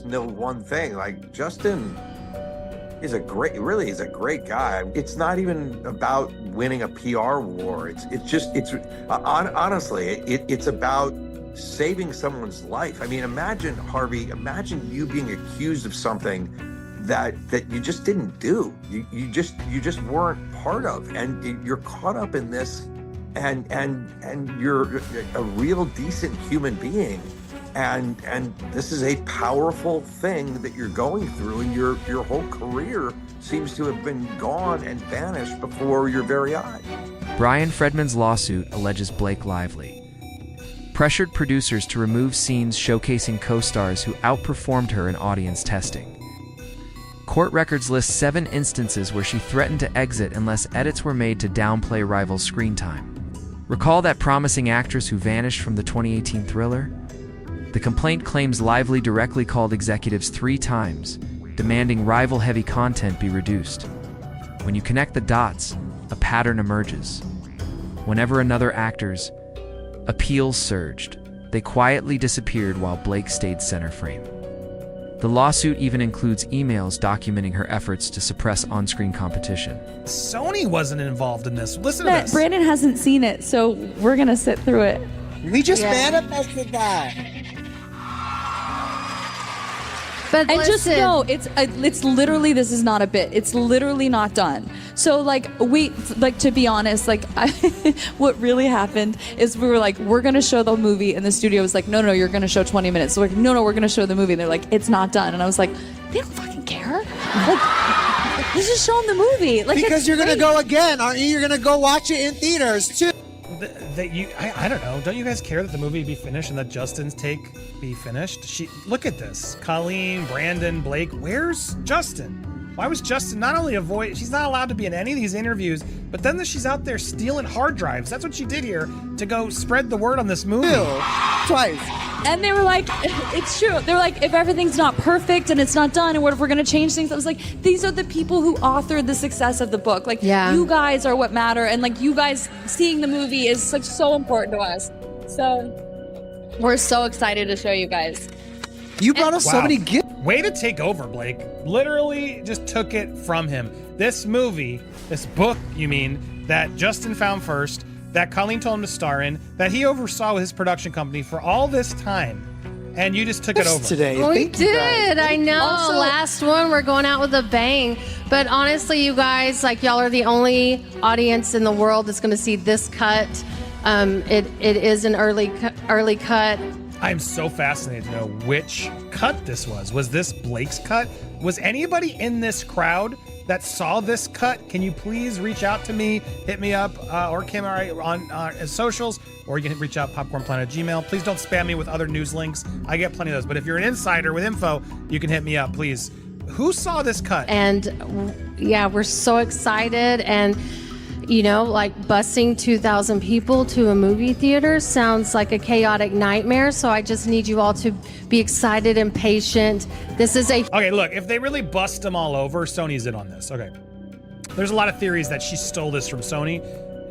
just know one thing, like Justin is really is a great guy. It's not even about winning a PR war. Honestly, it's about saving someone's life. I mean, imagine, Harvey, imagine you being accused of something that you just didn't do. You just weren't part of, and you're caught up in this, and you're a real decent human being. And this is a powerful thing that you're going through, and your whole career seems to have been gone and vanished before your very eyes. Bryan Freedman's lawsuit alleges Blake Lively pressured producers to remove scenes showcasing co-stars who outperformed her in audience testing. Court records list 7 instances where she threatened to exit unless edits were made to downplay rivals' screen time. Recall that promising actress who vanished from the 2018 thriller? The complaint claims Lively directly called executives 3 times, demanding rival-heavy content be reduced. When you connect the dots, a pattern emerges. Whenever another actor's appeals surged, they quietly disappeared while Blake stayed center frame. The lawsuit even includes emails documenting her efforts to suppress on-screen competition. Sony wasn't involved in this. Listen to this. Brandon hasn't seen it, so we're gonna sit through it. We just manifested that. But just know, it's literally, this is not a bit. It's literally not done. So to be honest, what really happened is we were like, we're gonna show the movie, and the studio was like, no, you're gonna show 20 minutes. So we're like, no, we're gonna show the movie. And they're like, it's not done. And I was like, they don't fucking care. Let's just show them the movie. Because you're gonna go again, aren't you? You're gonna go watch it in theaters too. I don't know. Don't you guys care that the movie be finished and that Justin's take be finished? Look at this. Colleen, Brandon, Blake. Where's Justin? Why was Justin not only she's not allowed to be in any of these interviews, but then she's out there stealing hard drives. That's what she did here to go spread the word on this movie. Twice. And they were like, it's true. They were like, if everything's not perfect and it's not done, and what if we're going to change things? I was like, these are the people who authored the success of the book. You guys are what matter. And you guys seeing the movie is so important to us. So we're so excited to show you guys. You brought us so many gifts. Way to take over, Blake. Literally just took it from him. This movie, this book, you mean, that Justin found first, that Colleen told him to star in, that he oversaw with his production company for all this time, and you just took it over. Today. We did. I know. Also, last one, we're going out with a bang. But honestly, you guys, y'all are the only audience in the world that's going to see this cut. It is an early cut. I'm so fascinated to know which cut this was. Was this Blake's cut? Was anybody in this crowd that saw this cut? Can you please reach out to me, hit me up, or Kim on socials, or you can reach out popcornplanet@gmail. Please don't spam me with other news links. I get plenty of those. But if you're an insider with info, you can hit me up, please. Who saw this cut? And yeah, we're so excited. And busing 2,000 people to a movie theater sounds like a chaotic nightmare. So I just need you all to be excited and patient. This is Okay, look, if they really bust them all over, Sony's in on this. Okay. There's a lot of theories that she stole this from Sony.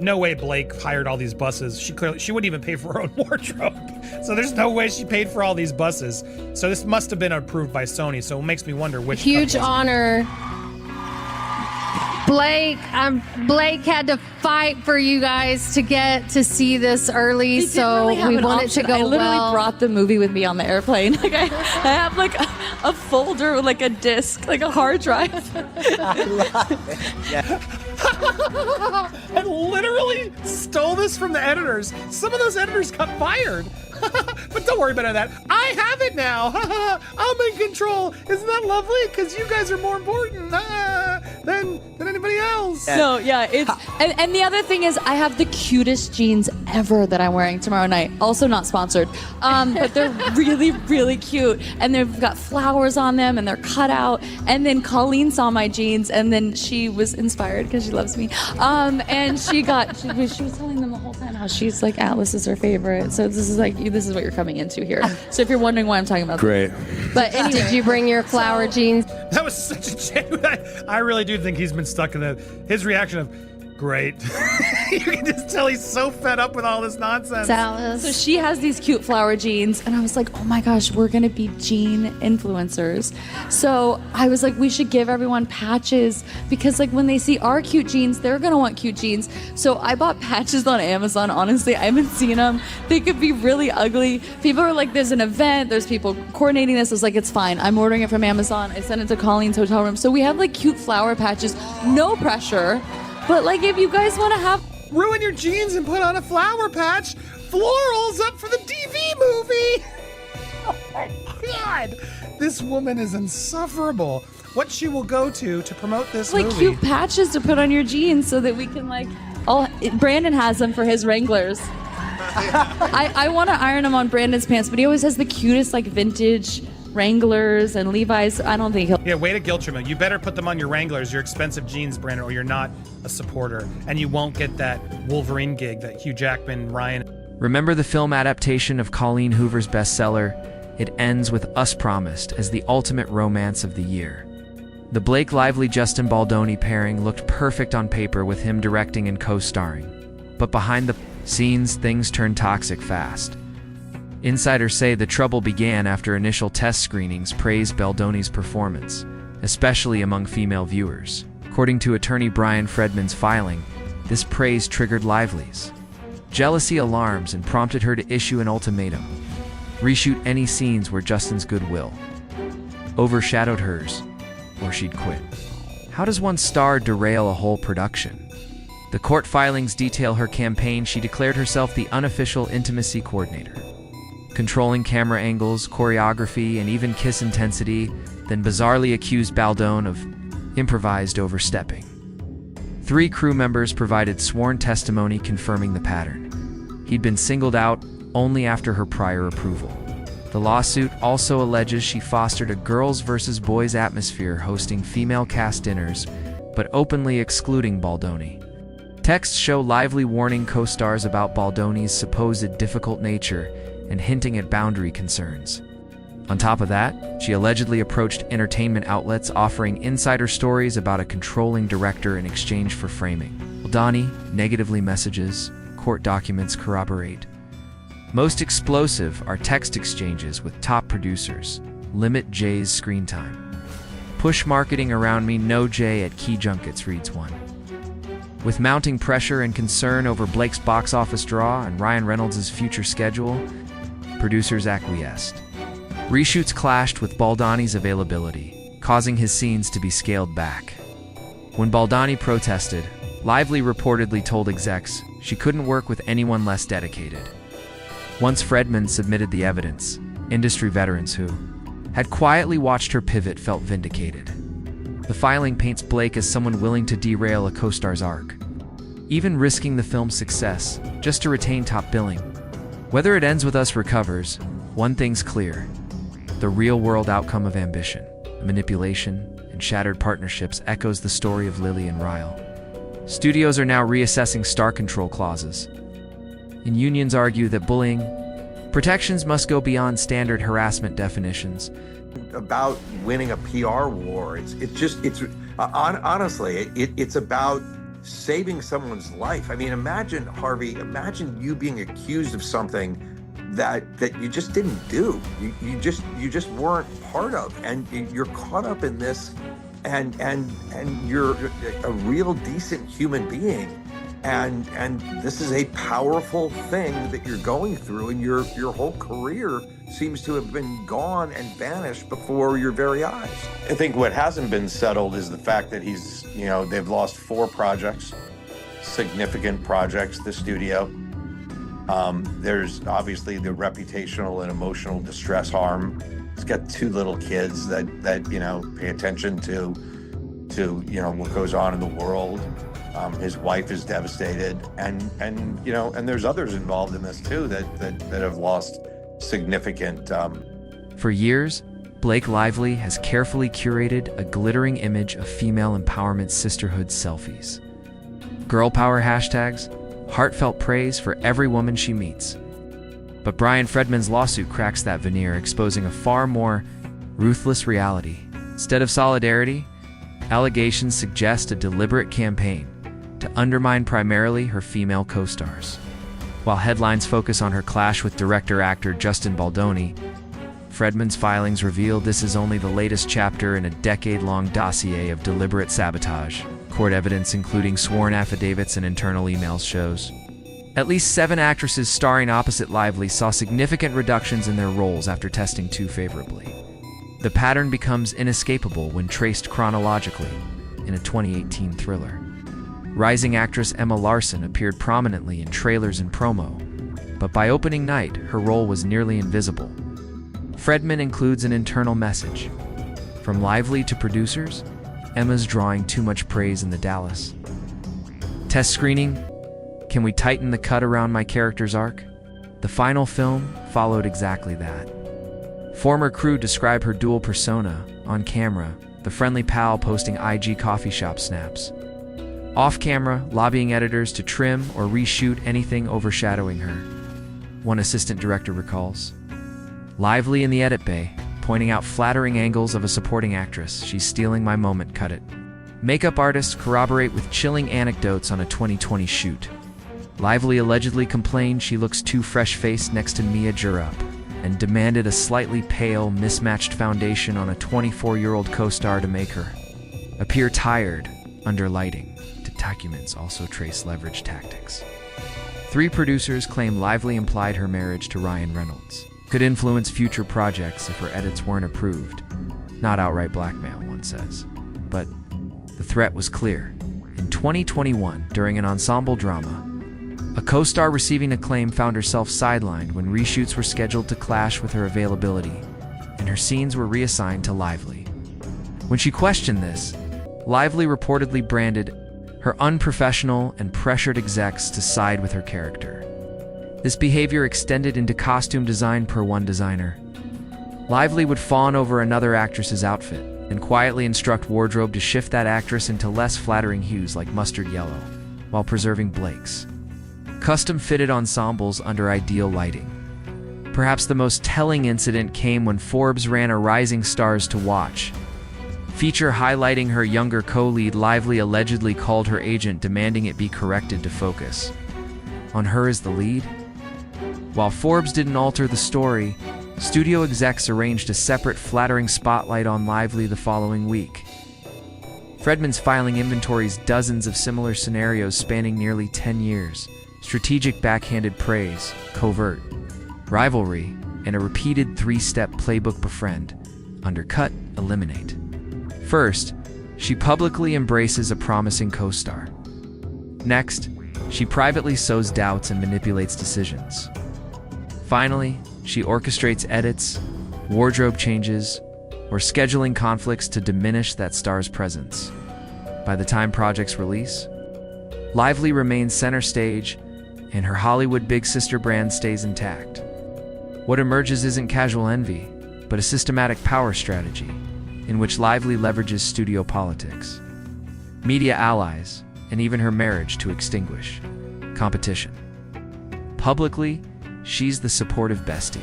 No way Blake hired all these buses. She wouldn't even pay for her own wardrobe. So there's no way she paid for all these buses. So this must have been approved by Sony. So it makes me wonder which. Huge honor. Blake had to fight for you guys to get to see this early, so we want it to go well. I literally brought the movie with me on the airplane. I have a folder with a disc, a hard drive. I love it. Yeah. I literally stole this from the editors. Some of those editors got fired. But don't worry about that. I have it now. I'm in control. Isn't that lovely? Because you guys are more important than anybody else. So yeah, it's and the other thing is I have the cutest jeans ever that I'm wearing tomorrow night. Also not sponsored, but they're really, really cute, and they've got flowers on them, and they're cut out. And then Colleen saw my jeans, and then she was inspired because she loves me. And she was telling them the whole time how she's Alice is her favorite. So this is what you're coming into here. So if you're wondering why I'm talking about great. But anyway, did you bring your flower jeans? That was such a genuine. I really do think he's been stuck in his reaction of Great. You can just tell he's so fed up with all this nonsense. Dallas. So she has these cute flower jeans, and I was like, oh my gosh, we're gonna be jean influencers. So I was like, we should give everyone patches because like when they see our cute jeans, they're gonna want cute jeans. So I bought patches on Amazon. Honestly, I haven't seen them. They could be really ugly. People are like, there's an event, there's people coordinating this. I was like, it's fine. I'm ordering it from Amazon. I sent it to Colleen's hotel room. So we have like cute flower patches, no pressure. But like if you guys wanna have Ruin your jeans and put on a flower patch. Florals up for the DV movie. Oh my God. This woman is insufferable. What she will go to promote this like movie. cute patches to put on your jeans so that we can like Brandon has them for his Wranglers. I want to iron them on Brandon's pants, but he always has the cutest like vintage Wranglers and Levi's. I don't think he'll. Yeah, way to guilt trip him. You better put them on your Wranglers, your expensive jeans, Brandon, or you're not a supporter. And you won't get that Wolverine gig that Hugh Jackman, Ryan. Remember the film adaptation of Colleen Hoover's bestseller? It ends with Us Promised as the ultimate romance of the year. The Blake Lively-Justin Baldoni pairing looked perfect on paper with him directing and co-starring. But behind the scenes, things turned toxic fast. Insiders say the trouble began after initial test screenings praised Baldoni's performance, especially among female viewers. According to attorney Bryan Freedman's filing, this praise triggered Lively's jealousy alarms and prompted her to issue an ultimatum: reshoot any scenes where Justin's goodwill overshadowed hers, or she'd quit. How does one star derail a whole production? The court filings detail her campaign. She declared herself the unofficial intimacy coordinator, controlling camera angles, choreography, and even kiss intensity, then bizarrely accused Baldoni of improvised overstepping. 3 crew members provided sworn testimony confirming the pattern. He'd been singled out only after her prior approval. The lawsuit also alleges she fostered a girls versus boys atmosphere, hosting female cast dinners, but openly excluding Baldoni. Texts show Lively warning co-stars about Baldoni's supposed difficult nature and hinting at boundary concerns. On top of that, she allegedly approached entertainment outlets offering insider stories about a controlling director in exchange for framing. Baldoni negatively messages, court documents corroborate. Most explosive are text exchanges with top producers. Limit Jay's screen time. Push marketing around me, no Jay at key junkets, reads one. With mounting pressure and concern over Blake's box office draw and Ryan Reynolds' future schedule, producers acquiesced. Reshoots clashed with Baldoni's availability, causing his scenes to be scaled back. When Baldoni protested, Lively reportedly told execs she couldn't work with anyone less dedicated. Once Freedman submitted the evidence, industry veterans who had quietly watched her pivot felt vindicated. The filing paints Blake as someone willing to derail a co-star's arc, even risking the film's success just to retain top billing. Whether It Ends With Us recovers, one thing's clear: the real-world outcome of ambition, manipulation, and shattered partnerships echoes the story of Lily and Ryle. Studios are now reassessing star control clauses, and unions argue that bullying protections must go beyond standard harassment definitions. About winning a PR war. Honestly, it's about saving someone's life. I mean, imagine, Harvey, imagine you being accused of something that you just didn't do. You just weren't part of, and you're caught up in this, and you're a real decent human being. And this is a powerful thing that you're going through, and your whole career seems to have been gone and vanished before your very eyes. I think what hasn't been settled is the fact that they've lost 4 projects, significant projects, the studio. There's obviously the reputational and emotional distress harm. He's got 2 little kids that pay attention to what goes on in the world. His wife is devastated, and there's others involved in this too that have lost significant. For years, Blake Lively has carefully curated a glittering image of female empowerment sisterhood selfies, girl power hashtags, heartfelt praise for every woman she meets. But Bryan Freedman's lawsuit cracks that veneer, exposing a far more ruthless reality. Instead of solidarity, allegations suggest a deliberate campaign, to undermine primarily her female co-stars. While headlines focus on her clash with director-actor Justin Baldoni, Freedman's filings reveal this is only the latest chapter in a decade-long dossier of deliberate sabotage. Court evidence, including sworn affidavits and internal emails, shows at least 7 actresses starring opposite Lively saw significant reductions in their roles after testing too favorably. The pattern becomes inescapable when traced chronologically in a 2018 thriller. Rising actress Emma Larson appeared prominently in trailers and promo, but by opening night, her role was nearly invisible. Freedman includes an internal message. From Lively to producers, Emma's drawing too much praise in the Dallas. Test screening? Can we tighten the cut around my character's arc? The final film followed exactly that. Former crew describe her dual persona, on camera, the friendly pal posting IG coffee shop snaps. Off camera, lobbying editors to trim or reshoot anything overshadowing her. One assistant director recalls. Lively in the edit bay, pointing out flattering angles of a supporting actress. She's stealing my moment, cut it. Makeup artists corroborate with chilling anecdotes on a 2020 shoot. Lively allegedly complained she looks too fresh-faced next to Mia Jurup and demanded a slightly pale, mismatched foundation on a 24-year-old co-star to make her appear tired under lighting. Documents also trace leverage tactics. 3 producers claim Lively implied her marriage to Ryan Reynolds could influence future projects if her edits weren't approved. Not outright blackmail, one says. But the threat was clear. In 2021, during an ensemble drama, a co-star receiving acclaim found herself sidelined when reshoots were scheduled to clash with her availability, and her scenes were reassigned to Lively. When she questioned this, Lively reportedly branded her unprofessional and pressured execs to side with her character. This behavior extended into costume design per one designer. Lively would fawn over another actress's outfit and quietly instruct wardrobe to shift that actress into less flattering hues like mustard yellow, while preserving Blake's custom-fitted ensembles under ideal lighting. Perhaps the most telling incident came when Forbes ran a Rising Stars to Watch feature highlighting her younger co-lead. Lively allegedly called her agent demanding it be corrected to focus on her as the lead. While Forbes didn't alter the story, studio execs arranged a separate flattering spotlight on Lively the following week. Freedman's filing inventories dozens of similar scenarios spanning nearly 10 years. Strategic backhanded praise, covert rivalry, and a repeated 3-step playbook: befriend, undercut, eliminate. First, she publicly embraces a promising co-star. Next, she privately sows doubts and manipulates decisions. Finally, she orchestrates edits, wardrobe changes, or scheduling conflicts to diminish that star's presence. By the time projects release, Lively remains center stage, and her Hollywood big sister brand stays intact. What emerges isn't casual envy, but a systematic power strategy, in which Lively leverages studio politics, media allies, and even her marriage to extinguish competition. Publicly, she's the supportive bestie.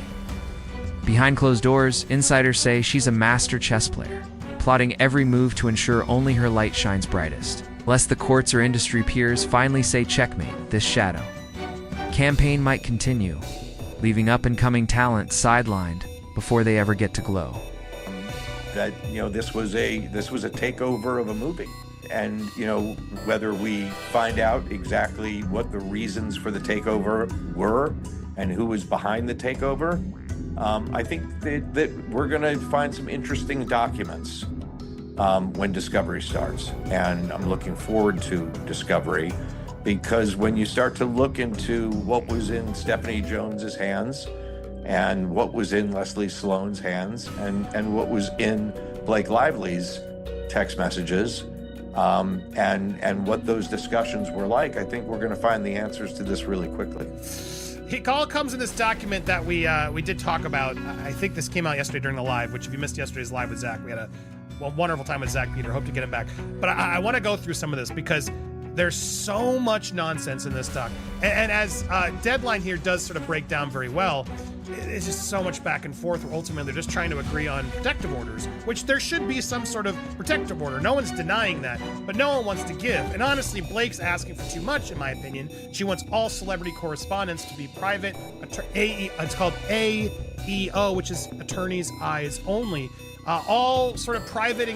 Behind closed doors, insiders say she's a master chess player, plotting every move to ensure only her light shines brightest, lest the courts or industry peers finally say checkmate. This shadow campaign might continue, leaving up-and-coming talent sidelined before they ever get to glow. That this was a takeover of a movie, and whether we find out exactly what the reasons for the takeover were and who was behind the takeover, I think that we're going to find some interesting documents when Discovery starts, and I'm looking forward to Discovery, because when you start to look into what was in Stephanie Jones's hands and what was in Leslie Sloan's hands and what was in Blake Lively's text messages, and what those discussions were like, I think we're going to find the answers to this really quickly. It all comes in this document that we did talk about. I think this came out yesterday during the live, which if you missed yesterday's live with Zach, we had a wonderful time with Zach Peter. Hope to get him back. But I want to go through some of this because there's so much nonsense in this doc. And as Deadline here does sort of break down very well, it's just so much back and forth where ultimately they're just trying to agree on protective orders, which there should be some sort of protective order. No one's denying that, but no one wants to give. And honestly, Blake's asking for too much, in my opinion. She wants all celebrity correspondence to be private. It's called AEO, which is Attorney's Eyes Only. All sort of private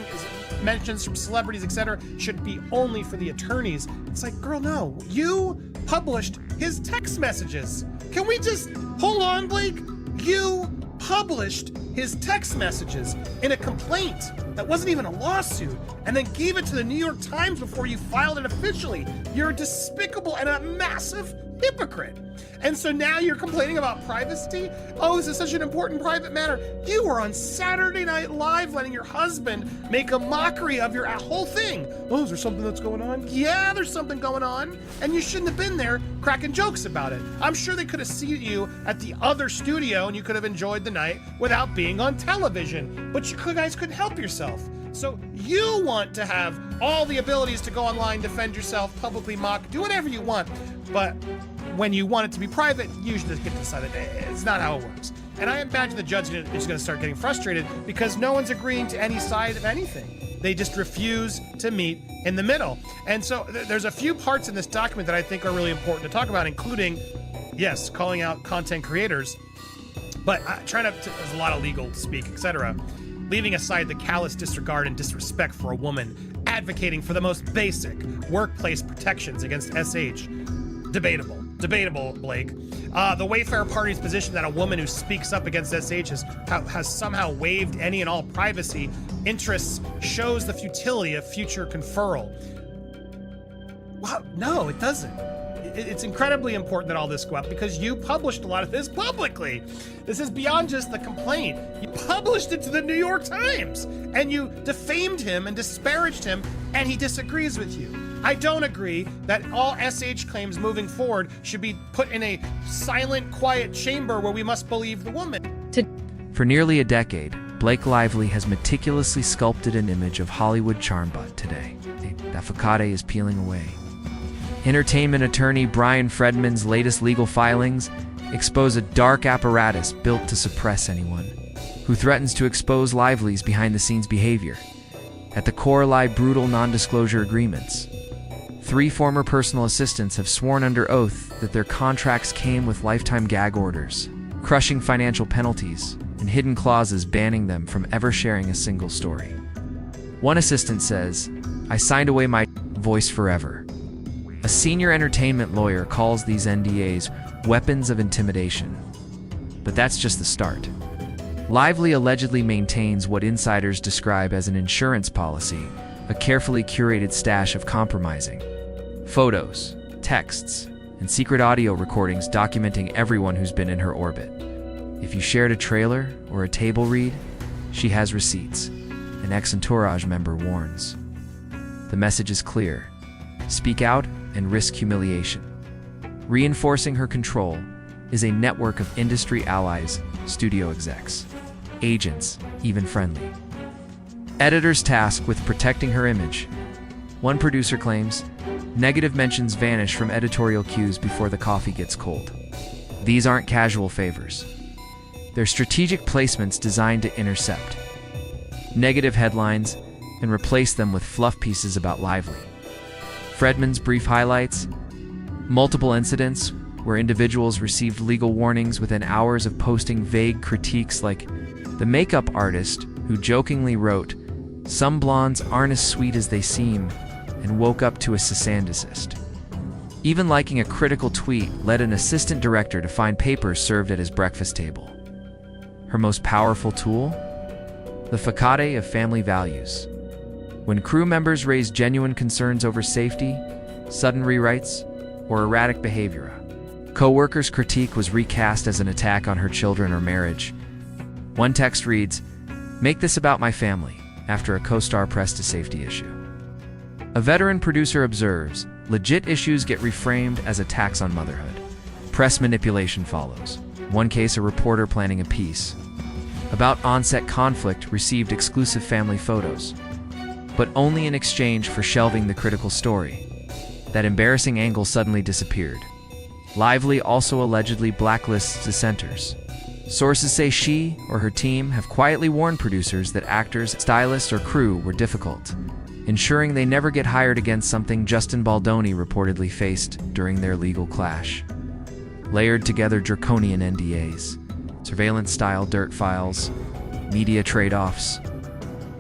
mentions from celebrities, etc., should be only for the attorneys. It's like, girl, no. You published his text messages. Can we just hold on, Blake? You published his text messages in a complaint that wasn't even a lawsuit, and then gave it to the New York Times before you filed it officially. You're a despicable and a massive hypocrite. And so now you're complaining about privacy? Oh, this is such an important private matter. You were on Saturday Night Live letting your husband make a mockery of your whole thing. Oh, is there something that's going on? Yeah, there's something going on. And you shouldn't have been there cracking jokes about it. I'm sure they could have seen you at the other studio and you could have enjoyed the night without being on television. But you guys couldn't help yourself. So you want to have all the abilities to go online, defend yourself, publicly mock, do whatever you want. But when you want it to be private, you should just get to decide that it's not how it works. And I imagine the judge is going to start getting frustrated because no one's agreeing to any side of anything. They just refuse to meet in the middle. And so there's a few parts in this document that I think are really important to talk about, including, yes, calling out content creators, but trying to there's a lot of legal speak, etc. Leaving aside the callous disregard and disrespect for a woman, advocating for the most basic workplace protections against SH. Debatable, Blake. The Wayfarer Party's position that a woman who speaks up against SH has somehow waived any and all privacy interests shows the futility of future conferral. Well, no, it doesn't. It's incredibly important that all this go up because you published a lot of this publicly. This is beyond just the complaint. You published it to the New York Times and you defamed him and disparaged him, and he disagrees with you. I don't agree that all SH claims moving forward should be put in a silent, quiet chamber where we must believe the woman. For nearly a decade, Blake Lively has meticulously sculpted an image of Hollywood charmbutt today. That facade is peeling away. Entertainment attorney Bryan Freedman's latest legal filings expose a dark apparatus built to suppress anyone who threatens to expose Lively's behind-the-scenes behavior. At the core lie brutal non-disclosure agreements. 3 former personal assistants have sworn under oath that their contracts came with lifetime gag orders, crushing financial penalties, and hidden clauses banning them from ever sharing a single story. One assistant says, "I signed away my voice forever." A senior entertainment lawyer calls these NDAs weapons of intimidation. But that's just the start. Lively allegedly maintains what insiders describe as an insurance policy, a carefully curated stash of compromising photos, texts, and secret audio recordings documenting everyone who's been in her orbit. If you shared a trailer or a table read, she has receipts, an ex-entourage member warns. The message is clear. Speak out and risk humiliation. Reinforcing her control is a network of industry allies, studio execs, agents, even friendly. Editors tasked with protecting her image. One producer claims, negative mentions vanish from editorial cues before the coffee gets cold. These aren't casual favors. They're strategic placements designed to intercept negative headlines and replace them with fluff pieces about Lively. Freedman's brief highlights, multiple incidents where individuals received legal warnings within hours of posting vague critiques like the makeup artist who jokingly wrote, "Some blondes aren't as sweet as they seem," and woke up to a cease and desist. Even liking a critical tweet led an assistant director to find papers served at his breakfast table. Her most powerful tool? The facade of family values. When crew members raise genuine concerns over safety, sudden rewrites, or erratic behavior, co-workers' critique was recast as an attack on her children or marriage. One text reads, "Make this about my family," after a co-star pressed a safety issue. A veteran producer observes, legit issues get reframed as attacks on motherhood. Press manipulation follows. One case, a reporter planning a piece about on-set conflict received exclusive family photos, but only in exchange for shelving the critical story. That embarrassing angle suddenly disappeared. Lively also allegedly blacklists dissenters. Sources say she or her team have quietly warned producers that actors, stylists, or crew were difficult, ensuring they never get hired against, something Justin Baldoni reportedly faced during their legal clash. Layered together draconian NDAs, surveillance-style dirt files, media trade-offs,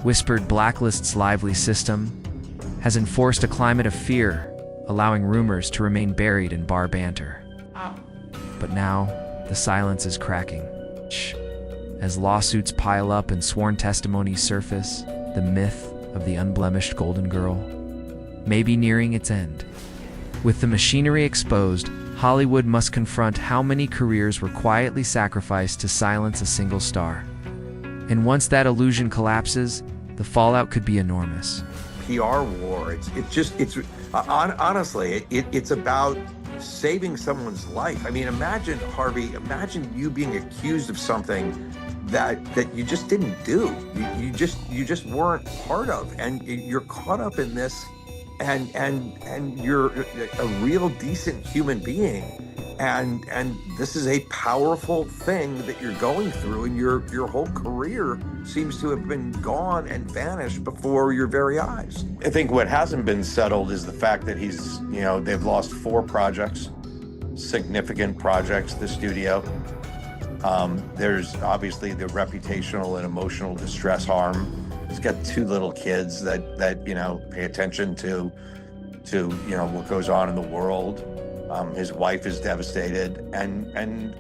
whispered blacklists lively system has enforced a climate of fear, allowing rumors to remain buried in bar banter. But now, the silence is cracking. As lawsuits pile up and sworn testimonies surface, the myth of the unblemished Golden Girl may be nearing its end. With the machinery exposed, Hollywood must confront how many careers were quietly sacrificed to silence a single star. And once that illusion collapses, the fallout could be enormous. PR war. Honestly, it's about saving someone's life. I mean, imagine, Harvey, imagine you being accused of something that you just didn't do. You just weren't part of, and you're caught up in this, and you're a real decent human being. And this is a powerful thing that you're going through, and your whole career seems to have been gone and vanished before your very eyes. I think what hasn't been settled is the fact that they've lost 4 projects, significant projects, the studio. There's obviously the reputational and emotional distress harm. He's got 2 little kids that pay attention to what goes on in the world. His wife is devastated, and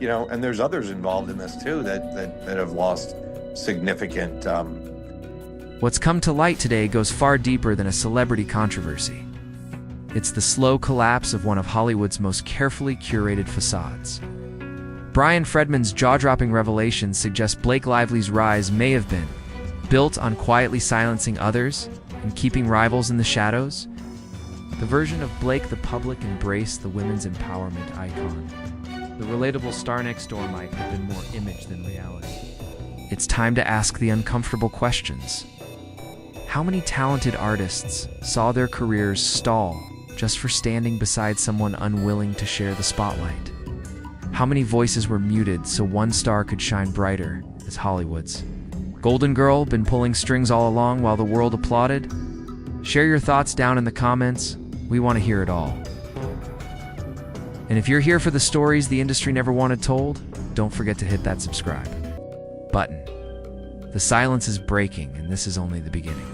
there's others involved in this too that have lost significant. What's come to light today goes far deeper than a celebrity controversy. It's the slow collapse of one of Hollywood's most carefully curated facades. Bryan Freedman's jaw-dropping revelations suggest Blake Lively's rise may have been built on quietly silencing others and keeping rivals in the shadows. The version of Blake the public embraced the women's empowerment icon. The relatable star next door might have been more image than reality. It's time to ask the uncomfortable questions. How many talented artists saw their careers stall just for standing beside someone unwilling to share the spotlight? How many voices were muted so one star could shine brighter as Hollywood's Golden Girl been pulling strings all along while the world applauded? Share your thoughts down in the comments. We want to hear it all. And if you're here for the stories the industry never wanted told, don't forget to hit that subscribe button. The silence is breaking, and this is only the beginning.